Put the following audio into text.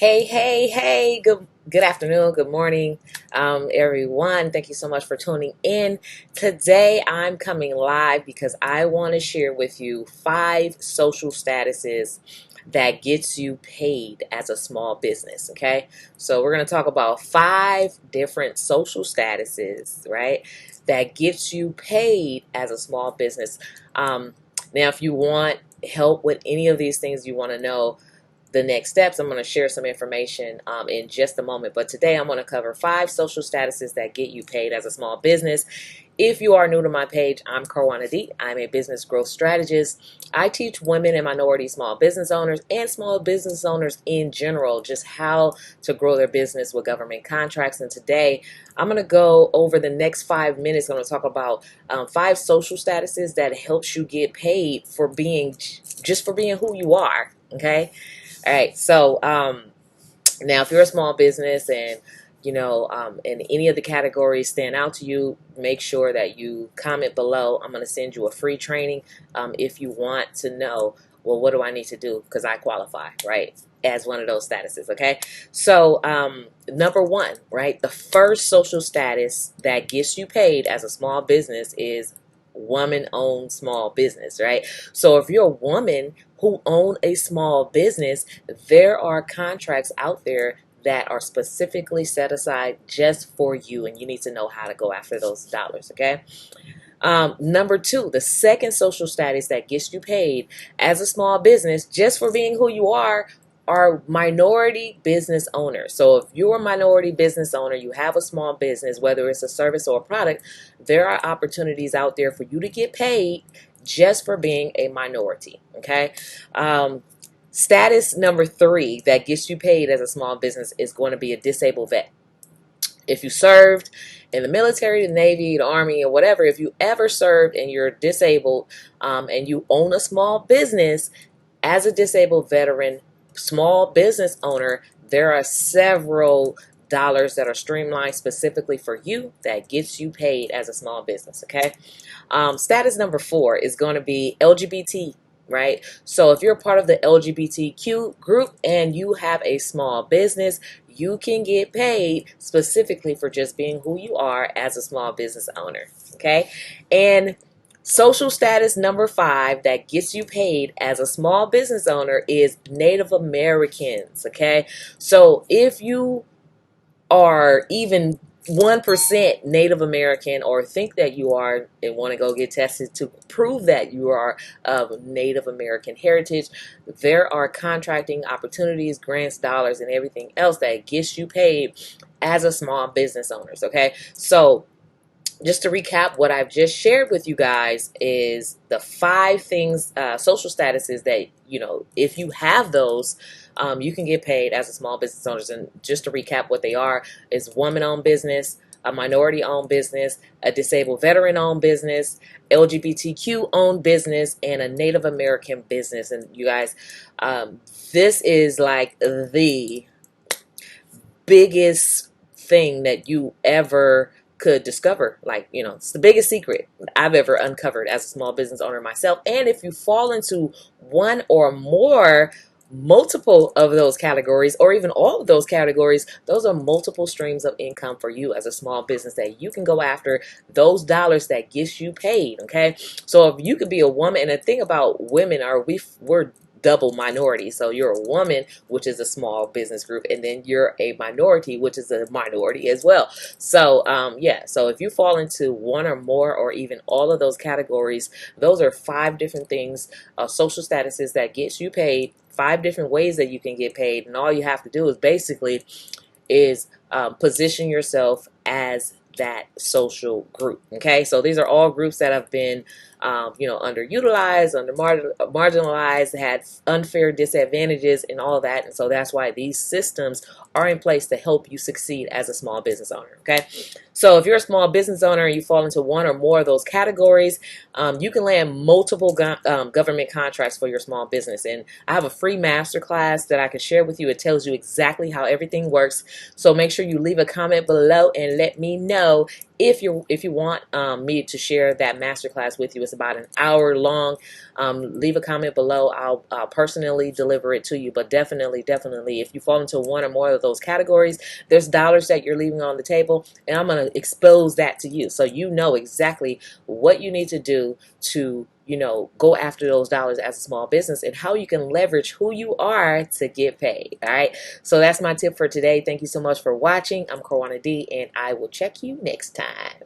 Hey, good afternoon, good morning, everyone. Thank you so much for tuning in. Today I'm coming live because I want to share with you 5 social statuses that gets you paid as a small business, okay? So we're going to talk about 5 different social statuses, right? That gets you paid as a small business. Now, if you want help with any of these things, you want to know the next steps, I'm going to share some information in just a moment. But today I'm going to cover 5 social statuses that get you paid as a small business. If you are new to my page, I'm Karwanna D. I'm a business growth strategist. I teach women and minority small business owners and small business owners in general just how to grow their business with government contracts. And today I'm going to go over the next 5 minutes. I'm going to talk about 5 social statuses that helps you get paid for being who you are. Okay. All right, so now if you're a small business and any of the categories stand out to you, make sure that you comment below. I'm going to send you a free training if you want to know, well, what do I need to do? Because I qualify, right, as one of those statuses, okay? So number one, right, the first social status that gets you paid as a small business is woman-owned small business, right? So if you're a woman who own a small business, there are contracts out there that are specifically set aside just for you, and you need to know how to go after those dollars, okay? Number two, the second social status that gets you paid as a small business just for being who you are minority business owners. So if you're a minority business owner, you have a small business, whether it's a service or a product, there are opportunities out there for you to get paid just for being a minority, okay? Status number 3 that gets you paid as a small business is going to be a disabled vet. If you served in the military, the Navy, the Army, or whatever, if you ever served and you're disabled and you own a small business, as a disabled veteran, small business owner, there are several dollars that are streamlined specifically for you that gets you paid as a small business, okay? Status number 4 is going to be LGBT, right? So if you're part of the LGBTQ group and you have a small business, you can get paid specifically for just being who you are as a small business owner, okay? And social status number 5 that gets you paid as a small business owner is Native Americans, okay? So if you are even 1% Native American or think that you are and want to go get tested to prove that you are of Native American heritage, there are contracting opportunities, grants, dollars, and everything else that gets you paid as a small business owners, okay? So just to recap, what I've just shared with you guys is the 5 things, social statuses that, if you have those, you can get paid as a small business owners. And just to recap what they are is woman-owned business, a minority-owned business, a disabled veteran-owned business, LGBTQ-owned business, and a Native American business. And you guys, this is like the biggest thing that you ever could discover. Like, it's the biggest secret I've ever uncovered as a small business owner myself. And if you fall into one or more, multiple of those categories, or even all of those categories, those are multiple streams of income for you as a small business that you can go after those dollars that gets you paid, okay? So if you could be a woman, and the thing about women are we're double minority. So you're a woman, which is a small business group, and then you're a minority, which is a minority as well. So yeah, so if you fall into one or more or even all of those categories, those are 5 different things, social statuses that gets you paid, 5 different ways that you can get paid, and all you have to do is basically position yourself as that social group. Okay, so these are all groups that have been underutilized, marginalized, had unfair disadvantages and all of that. And so that's why these systems are in place to help you succeed as a small business owner. Okay, so if you're a small business owner and you fall into one or more of those categories, you can land multiple government contracts for your small business. And I have a free masterclass that I can share with you. It tells you exactly how everything works. So make sure you leave a comment below and let me know if you want me to share that masterclass with you, it's about an hour long. Leave a comment below. I'll personally deliver it to you. But definitely, if you fall into one or more of those categories, there's dollars that you're leaving on the table, and I'm going to expose that to you so you know exactly what you need to do to, go after those dollars as a small business, and how you can leverage who you are to get paid. All right. So that's my tip for today. Thank you so much for watching. I'm Karwanna D, and I will check you next time.